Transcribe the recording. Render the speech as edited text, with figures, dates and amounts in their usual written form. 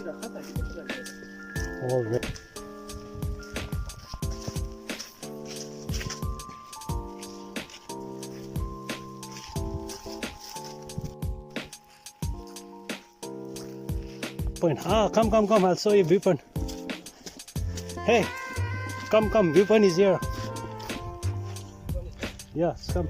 All right. Point. Come, I'll show you viewpoint. Hey, come, viewpoint is here. Yes, come.